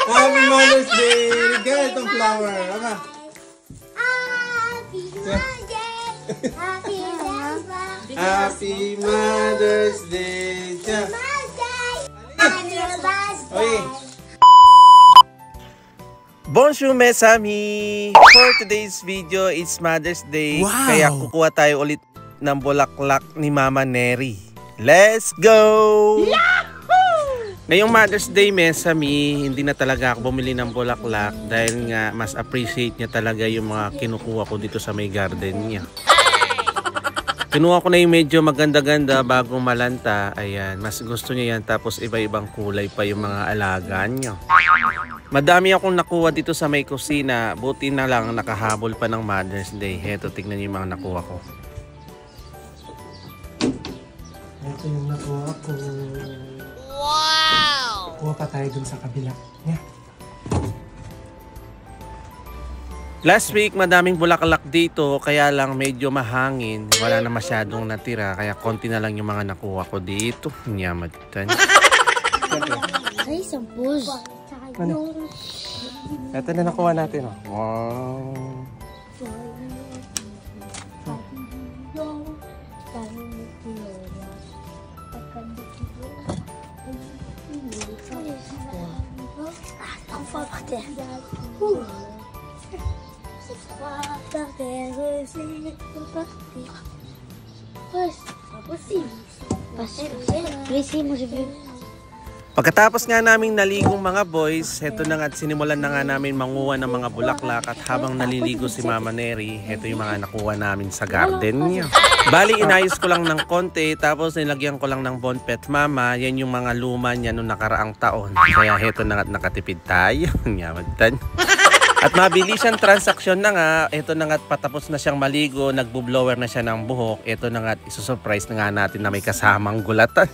Happy Mother's Day! Regalo itong flower. Ama. Happy Mother's Day! Oy! Bonjour mes amis! For today's video, it's Mother's Day. Wow! Kaya kukuha tayo ulit ng bulaklak ni Mama Neri. Let's go! Yahoo! Ngayong Mother's Day, mes amis, hindi na talaga ako bumili ng bulaklak dahil nga mas appreciate niya talaga yung mga kinukuha ko dito sa may garden niya. Kinuha ko na yung medyo maganda-ganda bagong malanta. Ayan, mas gusto niya yan. Tapos iba-ibang kulay pa yung mga alaga niya. Madami akong nakuha dito sa may kusina. Buti na lang nakahabol pa ng Mother's Day. Heto, tignan niyo yung mga nakuha ko. Ito yung nakuha ko. Wow! Kuha pa tayo dun sa kabila. Yeah. Last week, madaming bulaklak dito. Kaya lang medyo mahangin. Wala na masyadong natira. Kaya konti na lang yung mga nakuha ko dito. Nyamatan. Ay, sampuz. Ano? Ito na nakuha natin. Oh. Wow. On va partir. C'est pas possible. Moi j'ai vu. Pagkatapos nga naming naligong mga boys, heto na nga at sinimulan na nga namin manguha ng mga bulaklak at habang naliligo si Mama Neri, heto yung mga nakuha namin sa garden niya. Bali, inayos ko lang ng konti, tapos nilagyan ko lang ng Bon Pet Mama, yan yung mga luma niya noong nakaraang taon. Kaya heto na nga at nakatipid tayo. Nyamagtan. At mabilis siyang transaksyon na nga, ito na nga at patapos na siyang maligo, nagbo-blower na siya ng buhok, ito na nga at isusurprise na nga natin na may kasamang gulatan.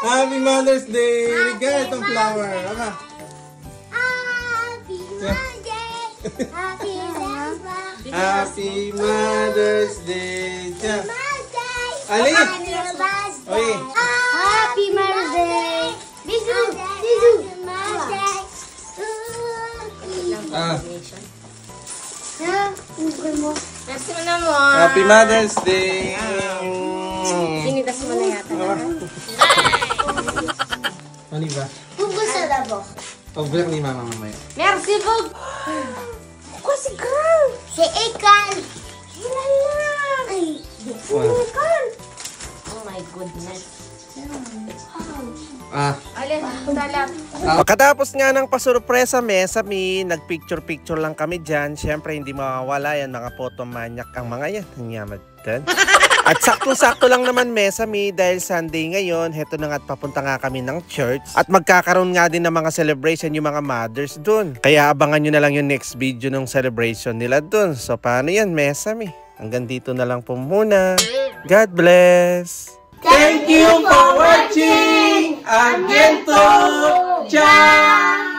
Happy Mother's Day! Regalo itong flower. Ama. Happy Mother's Day! Ali! Oy! Happy Mother's Day! Bisous! Bisous! Merci mo na mo. Happy Mother's Day! Sinitas mo na yata. Ano ba? Pourquoi ça d'abord? Pag-vlog ni Mama mamaya. Merci beaucoup. Pourquoi c'est grave? C'est école. C'est école. Oh my goodness. Allez, salam. Pagkatapos nga ng pasurpresa, mesami, nagpicture-picture lang kami dyan. Siyempre, hindi mawawala yan, mga photomaniac ang mga yan. Nyamatan. At saktong-sakto lang naman, mesami, dahil Sunday ngayon, heto na nga at papunta nga kami ng church. At magkakaroon nga din ng mga celebration yung mga mothers dun. Kaya abangan nyo na lang yung next video ng celebration nila dun. So, paano yan, mesami? Hanggang dito na lang po muna. God bless! Thank you for watching! Again to! Ciao!